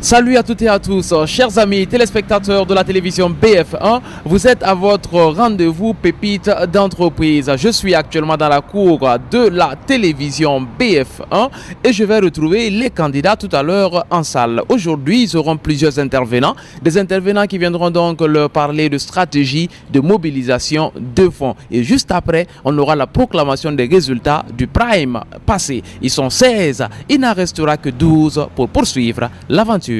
Salut à toutes et à tous, chers amis téléspectateurs de la télévision BF1. Vous êtes à votre rendez-vous Pépites d'entreprise. Je suis actuellement dans la cour de la télévision BF1 et je vais retrouver les candidats tout à l'heure en salle. Aujourd'hui, ils auront plusieurs intervenants. Des intervenants qui viendront donc leur parler de stratégie de mobilisation de fonds. Et juste après, on aura la proclamation des résultats du Prime passé. Ils sont 16, il n'en restera que 12 pour poursuivre l'aventure.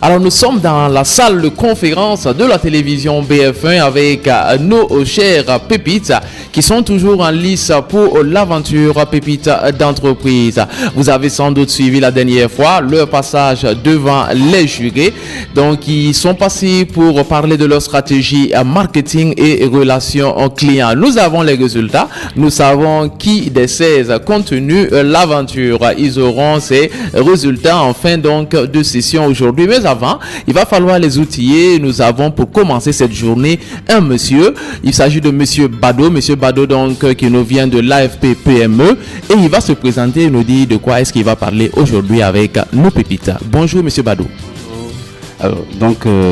Alors nous sommes dans la salle de conférence de la télévision BF1 avec nos chers pépites qui sont toujours en lice pour l'aventure Pépites d'entreprise. Vous avez sans doute suivi la dernière fois leur passage devant les jurés. Donc ils sont passés pour parler de leur stratégie marketing et relations clients. Nous avons les résultats. Nous savons qui des 16 contenu l'aventure. Ils auront ces résultats en fin donc de session aujourd'hui. Mais avant, il va falloir les outiller. Nous avons pour commencer cette journée un monsieur. Il s'agit de monsieur Bado. Monsieur Bado donc qui nous vient de l'AFP PME et il va se présenter et nous dire de quoi est-ce qu'il va parler aujourd'hui avec nos pépites. Bonjour monsieur Bado. Alors,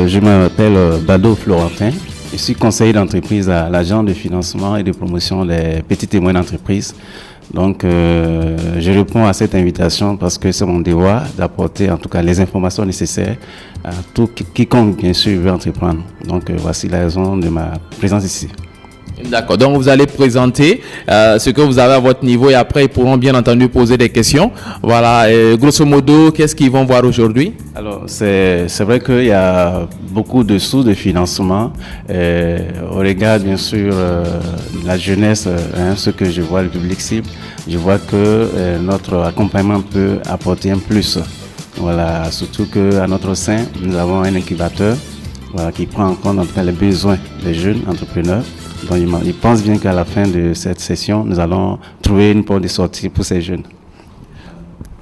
je m'appelle Bado Florentin. Je suis conseiller d'entreprise à l'agence de financement et de promotion des petites et moyennes entreprises. Donc, je réponds à cette invitation parce que c'est mon devoir d'apporter en tout cas les informations nécessaires à tout quiconque bien sûr veut entreprendre. Donc, voici la raison de ma présence ici. D'accord, donc vous allez présenter ce que vous avez à votre niveau et après ils pourront bien entendu poser des questions. Voilà, grosso modo, qu'est-ce qu'ils vont voir aujourd'hui? Alors, c'est vrai qu'il y a beaucoup de sources de financement au regard bien sûr la jeunesse, ce que je vois, le public cible. Je vois que notre accompagnement peut apporter un plus. Voilà, surtout qu'à notre sein, nous avons un incubateur qui prend en compte en tout cas les besoins des jeunes entrepreneurs. Donc, il pense bien qu'à la fin de cette session, nous allons trouver une porte de sortie pour ces jeunes.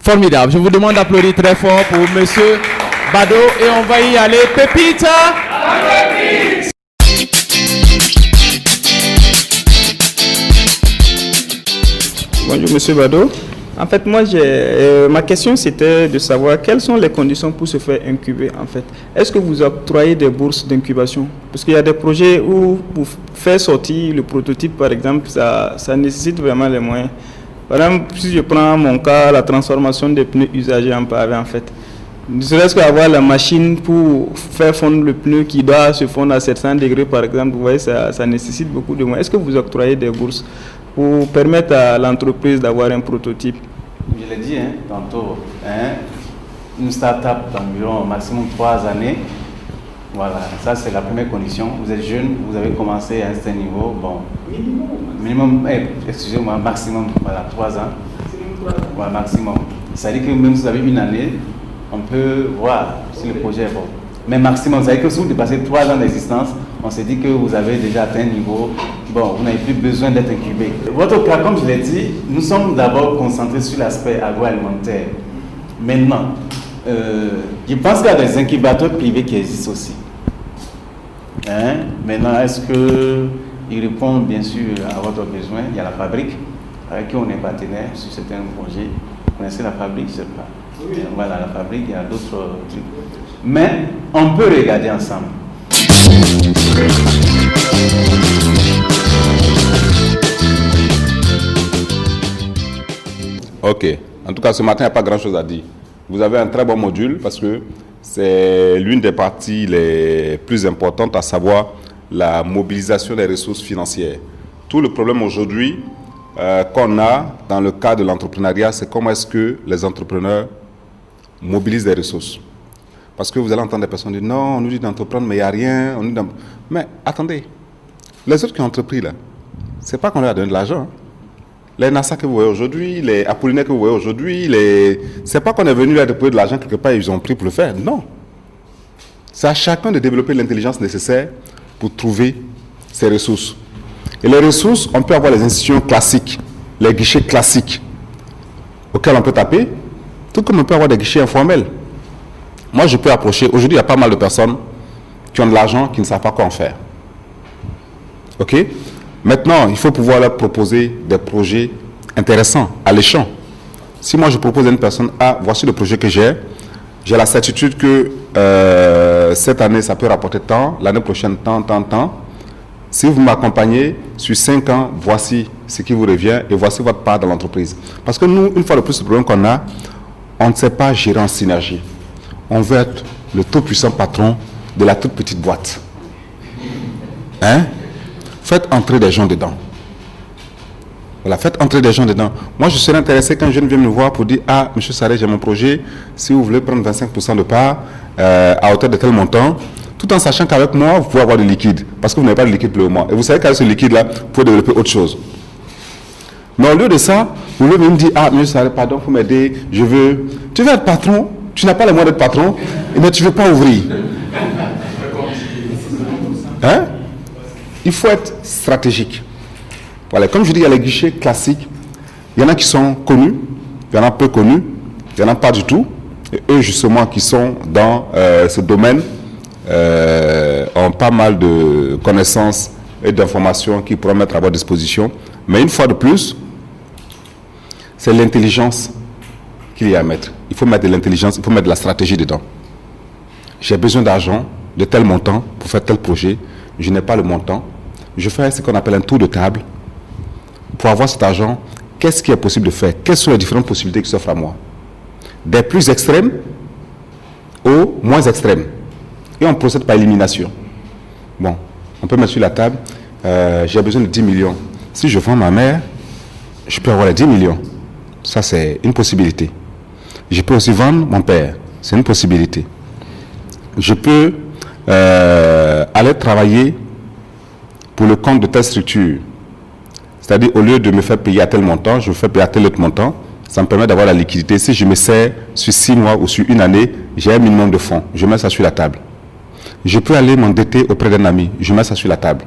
Formidable. Je vous demande d'applaudir très fort pour monsieur Bado et on va y aller. Pépites! Bonjour monsieur Bado. En fait, moi, ma question c'était de savoir quelles sont les conditions pour se faire incuber en fait. Est-ce que vous octroyez des bourses d'incubation? Parce qu'il y a des projets où pour faire sortir le prototype par exemple, ça nécessite vraiment les moyens. Par exemple, si je prends mon cas, la transformation des pneus usagés en pavé en fait. Ne serait-ce qu'avoir la machine pour faire fondre le pneu qui doit se fondre à 700 degrés par exemple, vous voyez, ça nécessite beaucoup de moyens. Est-ce que vous octroyez des bourses pour permettre à l'entreprise d'avoir un prototype? Je l'ai dit tantôt, une start-up d'environ maximum 3 années. Voilà, ça c'est la première condition. Vous êtes jeune, vous avez commencé à un certain niveau. Bon, minimum, excusez-moi, maximum, voilà, 3 ans. Voilà, maximum. C'est-à-dire que même si vous avez une année, on peut voir si le projet est bon. Mais maximum, c'est-à-dire que si vous dépassez 3 ans d'existence, on s'est dit que vous avez déjà atteint un niveau, bon, vous n'avez plus besoin d'être incubé. Votre cas, comme je l'ai dit, nous sommes d'abord concentrés sur l'aspect agroalimentaire. Maintenant, je pense qu'il y a des incubateurs privés qui existent aussi. Maintenant, est-ce qu'ils répondent bien sûr à votre besoin? Il y a la fabrique, avec qui on est partenaire sur certains projets. Vous connaissez la fabrique, je ne sais pas. Oui. Voilà, la fabrique, il y a d'autres trucs. Mais on peut regarder ensemble. Ok. En tout cas, ce matin, il n'y a pas grand-chose à dire. Vous avez un très bon module parce que c'est l'une des parties les plus importantes, à savoir la mobilisation des ressources financières. Tout le problème aujourd'hui qu'on a dans le cas de l'entrepreneuriat, c'est comment est-ce que les entrepreneurs mobilisent des ressources. Parce que vous allez entendre des personnes dire non, on nous dit d'entreprendre, mais il n'y a rien. Mais attendez, les autres qui ont entrepris là, c'est pas qu'on leur a donné de l'argent. Les NASA que vous voyez aujourd'hui, les Apollinaires que vous voyez aujourd'hui, c'est pas qu'on est venu là déposer de l'argent quelque part et ils ont pris pour le faire. Non. C'est à chacun de développer l'intelligence nécessaire pour trouver ces ressources. Et les ressources, on peut avoir les institutions classiques, les guichets classiques auxquels on peut taper, tout comme on peut avoir des guichets informels. Moi, je peux approcher. Aujourd'hui, il y a pas mal de personnes qui ont de l'argent, qui ne savent pas quoi en faire. OK? Maintenant, il faut pouvoir leur proposer des projets intéressant, alléchant. Si moi je propose à une personne, voici le projet que j'ai la certitude que cette année ça peut rapporter tant, l'année prochaine tant. Si vous m'accompagnez sur 5 ans, voici ce qui vous revient et voici votre part dans l'entreprise. Parce que nous, une fois de plus, le problème qu'on a, on ne sait pas gérer en synergie. On veut être le tout puissant patron de la toute petite boîte. Faites entrer des gens dedans. Voilà, faites entrer des gens dedans. Moi, je serais intéressé quand un jeune vient me voir pour dire « monsieur Sarré, j'ai mon projet. Si vous voulez prendre 25% de part à hauteur de tel montant, tout en sachant qu'avec moi, vous pouvez avoir du liquide. Parce que vous n'avez pas de liquide pour le moment. Et vous savez qu'avec ce liquide-là, vous pouvez développer autre chose. Mais au lieu de ça, vous voulez me dire « monsieur Sarré, pardon, il faut m'aider. Tu veux être patron. Tu n'as pas les moyens d'être patron, mais tu ne veux pas ouvrir. » Il faut être stratégique. Voilà, comme je dis, il y a les guichets classiques. Il y en a qui sont connus, il y en a peu connus, il n'y en a pas du tout. Et eux, justement, qui sont dans ce domaine, ont pas mal de connaissances et d'informations qu'ils pourront mettre à votre disposition. Mais une fois de plus, c'est l'intelligence qu'il y a à mettre. Il faut mettre de l'intelligence, il faut mettre de la stratégie dedans. J'ai besoin d'argent, de tel montant pour faire tel projet. Je n'ai pas le montant. Je fais ce qu'on appelle un tour de table. Pour avoir cet argent, qu'est-ce qui est possible de faire? Quelles sont les différentes possibilités qui s'offrent à moi? Des plus extrêmes aux moins extrêmes. Et on procède par élimination. Bon, on peut mettre sur la table, j'ai besoin de 10 millions. Si je vends ma mère, je peux avoir les 10 millions. Ça, c'est une possibilité. Je peux aussi vendre mon père. C'est une possibilité. Je peux aller travailler pour le compte de telle structure. C'est-à-dire, au lieu de me faire payer à tel montant, je me fais payer à tel autre montant. Ça me permet d'avoir la liquidité. Si je me sers sur 6 mois ou sur une année, j'ai un minimum de fonds. Je mets ça sur la table. Je peux aller m'endetter auprès d'un ami. Je mets ça sur la table.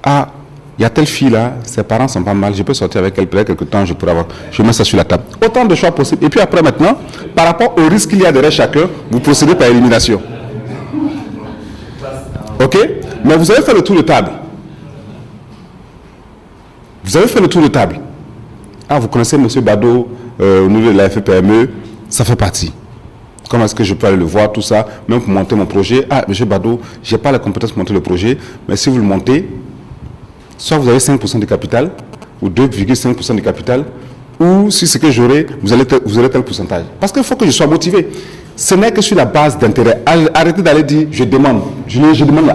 Il y a telle fille là, ses parents sont pas mal. Je peux sortir avec elle peut-être quelque temps, je pourrais avoir. Je mets ça sur la table. Autant de choix possibles. Et puis après maintenant, par rapport au risque qu'il y a derrière chacun, vous procédez par élimination. Ok? Mais vous avez fait le tour de table. Vous avez fait le tour de table. Vous connaissez M. Bado au niveau de la FPME, ça fait partie. Comment est-ce que je peux aller le voir, tout ça, même pour monter mon projet? M. Bado, je n'ai pas la compétence pour monter le projet, mais si vous le montez, soit vous avez 5% de capital, ou 2,5% de capital, ou si ce que j'aurai, vous aurez tel pourcentage. Parce qu'il faut que je sois motivé. Ce n'est que sur la base d'intérêt. Arrêtez d'aller dire, je demande,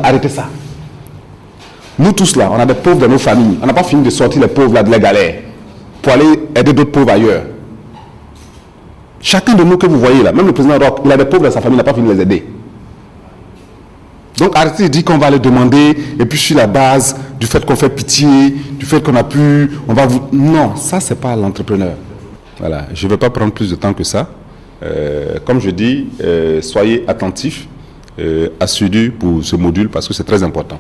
arrêtez ça. Nous tous là, on a des pauvres dans nos familles. On n'a pas fini de sortir les pauvres là de la galère pour aller aider d'autres pauvres ailleurs. Chacun de nous que vous voyez là, même le président Roch, il a des pauvres dans sa famille, il n'a pas fini de les aider. Donc arrêtez de dire qu'on va les demander et puis sur la base du fait qu'on fait pitié, du fait qu'on a pu, on va vous... Non, ça c'est pas l'entrepreneur. Voilà, je ne vais pas prendre plus de temps que ça. Comme je dis, soyez attentifs, assidus pour ce module parce que c'est très important.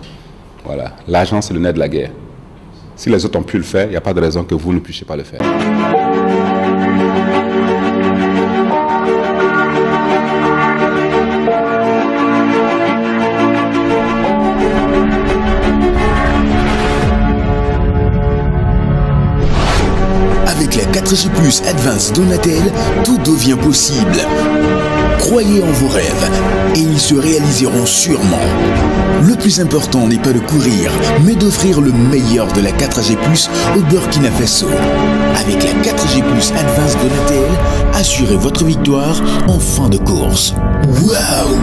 Voilà, l'argent c'est le nerf de la guerre. Si les autres ont pu le faire, il n'y a pas de raison que vous ne puissiez pas le faire. Avec la 4G+ Advanced Donatel, tout devient possible. Croyez en vos rêves et ils se réaliseront sûrement. Le plus important n'est pas de courir, mais d'offrir le meilleur de la 4G+ au Burkina Faso. Avec la 4G+ Advanced Donatel, assurez votre victoire en fin de course. Waouh!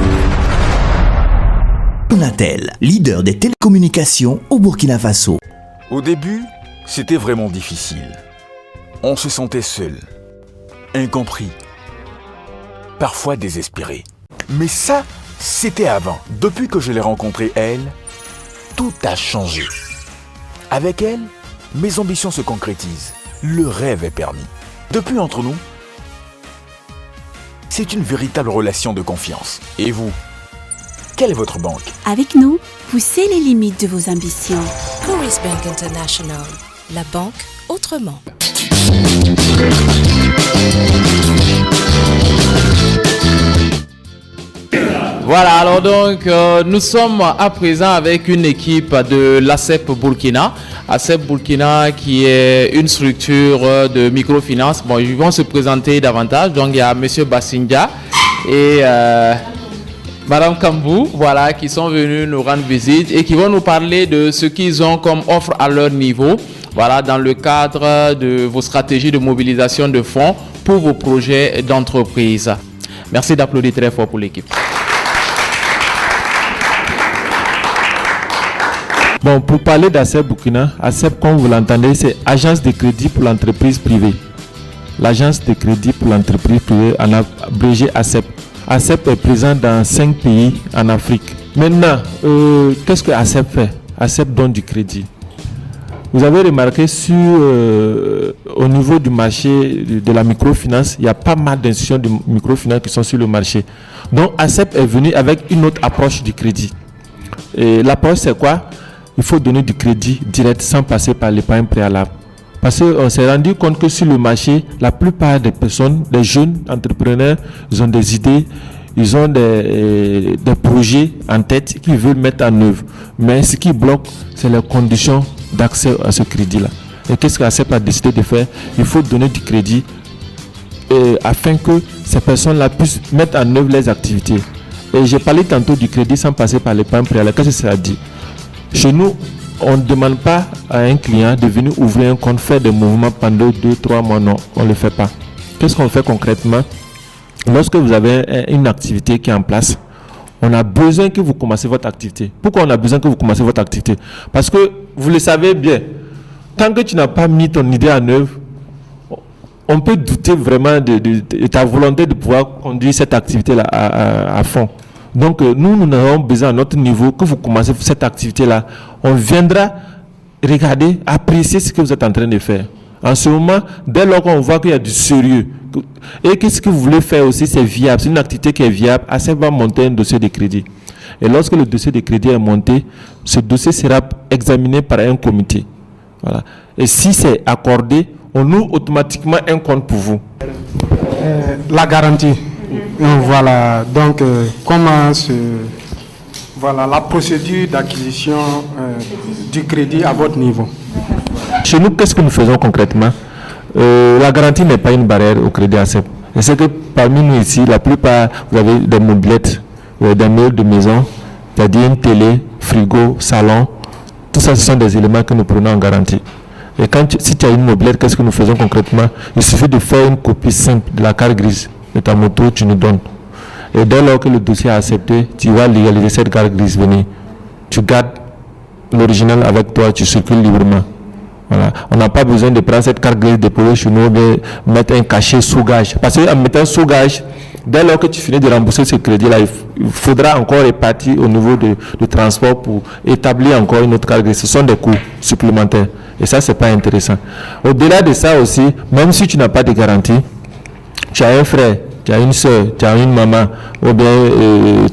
Donatel, leader des télécommunications au Burkina Faso. Au début, c'était vraiment difficile. On se sentait seul, incompris, parfois désespéré. Mais ça, c'était avant. Depuis que je l'ai rencontrée, elle, tout a changé. Avec elle, mes ambitions se concrétisent. Le rêve est permis. Depuis entre nous, c'est une véritable relation de confiance. Et vous, quelle est votre banque? Avec nous, poussez les limites de vos ambitions. Coris Bank International, la banque autrement. Voilà, alors donc nous sommes à présent avec une équipe de l'ACEP Burkina. ACEP Burkina qui est une structure de microfinance. Bon, ils vont se présenter davantage. Donc il y a M. Bassindia et Madame Kambou, voilà, qui sont venus nous rendre visite et qui vont nous parler de ce qu'ils ont comme offre à leur niveau. Voilà, dans le cadre de vos stratégies de mobilisation de fonds pour vos projets d'entreprise. Merci d'applaudir très fort pour l'équipe. Bon, pour parler d'ACEP Burkina, ACEP, comme vous l'entendez, c'est Agence de crédit pour l'entreprise privée. L'Agence de crédit pour l'entreprise privée, en abrégé ACEP. ACEP est présent dans 5 pays en Afrique. Maintenant, qu'est-ce que ACEP fait? ACEP donne du crédit. Vous avez remarqué au niveau du marché de la microfinance, il y a pas mal d'institutions de microfinance qui sont sur le marché. Donc ACEP est venu avec une autre approche du crédit. Et l'approche, c'est quoi? Il faut donner du crédit direct sans passer par l'épargne préalable. Parce qu'on s'est rendu compte que sur le marché, la plupart des personnes, des jeunes entrepreneurs, ils ont des idées, ils ont des projets en tête qu'ils veulent mettre en œuvre. Mais ce qui bloque, c'est les conditions d'accès à ce crédit-là. Et qu'est-ce qu'ACEP a décidé de faire? Il faut donner du crédit afin que ces personnes-là puissent mettre en œuvre les activités. Et j'ai parlé tantôt du crédit sans passer par l'épargne préalable. Qu'est-ce que ça dit? Chez nous, on ne demande pas à un client de venir ouvrir un compte, faire des mouvements pendant 2-3 mois. Non, on ne le fait pas. Qu'est-ce qu'on fait concrètement? Lorsque vous avez une activité qui est en place, on a besoin que vous commencez votre activité. Pourquoi on a besoin que vous commencez votre activité? Parce que vous le savez bien, tant que tu n'as pas mis ton idée en œuvre, on peut douter vraiment de ta volonté de pouvoir conduire cette activité-là à fond. Donc, nous avons besoin à notre niveau que vous commencez cette activité-là. On viendra regarder, apprécier ce que vous êtes en train de faire. En ce moment, dès lors qu'on voit qu'il y a du sérieux, et que ce que vous voulez faire aussi, c'est viable, c'est une activité qui est viable, ACEP va monter un dossier de crédit. Et lorsque le dossier de crédit est monté, ce dossier sera examiné par un comité. Voilà. Et si c'est accordé, on ouvre automatiquement un compte pour vous. La garantie. Voilà, donc voilà la procédure d'acquisition du crédit à votre niveau. Chez nous, qu'est-ce que nous faisons concrètement? La garantie n'est pas une barrière au crédit ACEP. Je sais que parmi nous ici, la plupart, vous avez des mobilettes, des meubles de maison, c'est-à-dire une télé, frigo, salon. Tout ça, ce sont des éléments que nous prenons en garantie. Et si tu as une mobilette, qu'est-ce que nous faisons concrètement? Il suffit de faire une copie simple de la carte grise de ta moto, tu nous donnes. Et dès lors que le dossier est accepté, tu vas légaliser cette carte grise venue. Tu gardes l'original avec toi, tu circules librement. Voilà. On n'a pas besoin de prendre cette carte grise déposée chez nous, de mettre un cachet sous gage. Parce qu'en mettant sous gage, dès lors que tu finis de rembourser ce crédit-là, il faudra encore répartir au niveau de transport pour établir encore une autre carte grise. Ce sont des coûts supplémentaires. Et ça, c'est pas intéressant. Au-delà de ça aussi, même si tu n'as pas de garantie, tu as un frère, tu as une soeur, tu as une maman, ou bien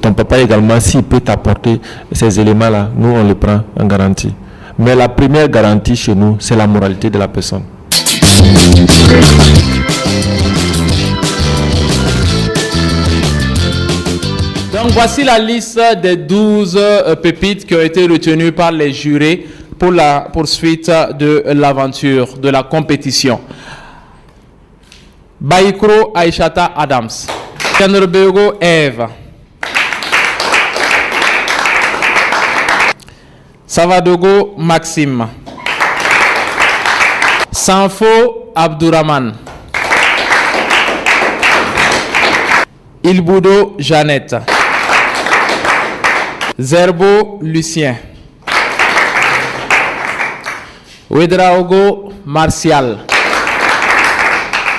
ton papa également, s'il peut t'apporter ces éléments-là, nous on les prend en garantie. Mais la première garantie chez nous, c'est la moralité de la personne. Donc voici la liste des 12 pépites qui ont été retenues par les jurés pour la poursuite de l'aventure, de la compétition. Baikro Aishata Adams, Kenrebego Eve, Savadogo Maxime, Sanfo Abdourahman, Ilboudo Jeannette, Zerbo Lucien, Ouedraogo Martial,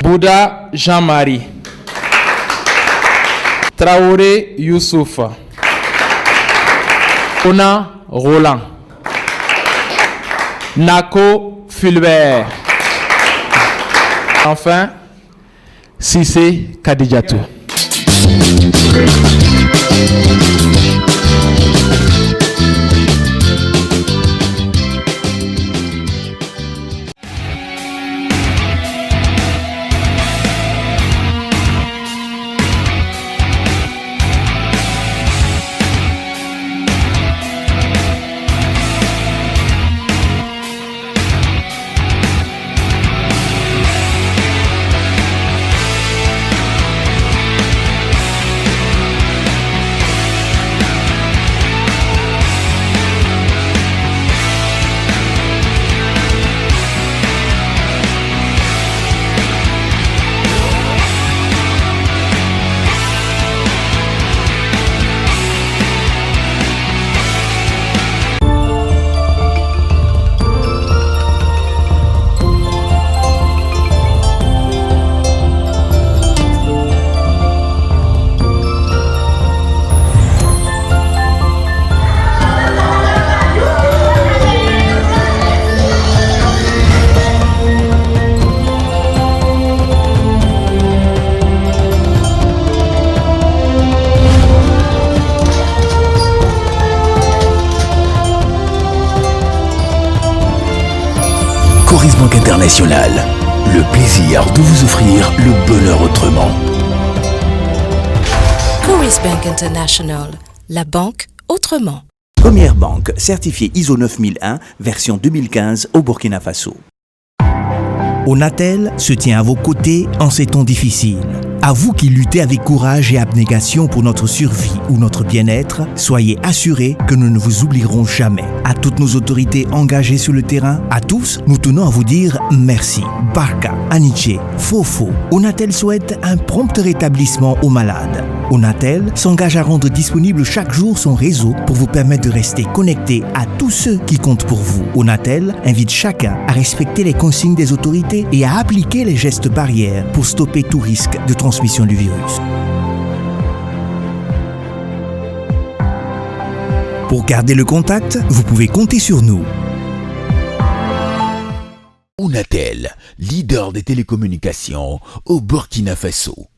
Bouddha Jean-Marie, Traoré Youssouf, Ona Roland, Nako Fulbert, enfin Sissé Kadidjatou. International, le plaisir de vous offrir le bonheur autrement. Coris Bank International, la banque autrement. Première banque certifiée ISO 9001, version 2015 au Burkina Faso. Onatel se tient à vos côtés en ces temps difficiles. À vous qui luttez avec courage et abnégation pour notre survie ou notre bien-être, soyez assurés que nous ne vous oublierons jamais. À toutes nos autorités engagées sur le terrain, à tous, nous tenons à vous dire merci. Barka, Aniche, Fofo, Onatel souhaite un prompt rétablissement aux malades. Onatel s'engage à rendre disponible chaque jour son réseau pour vous permettre de rester connecté à tous ceux qui comptent pour vous. Onatel invite chacun à respecter les consignes des autorités et à appliquer les gestes barrières pour stopper tout risque de transmission du virus. Pour garder le contact, vous pouvez compter sur nous. Onatel, leader des télécommunications au Burkina Faso.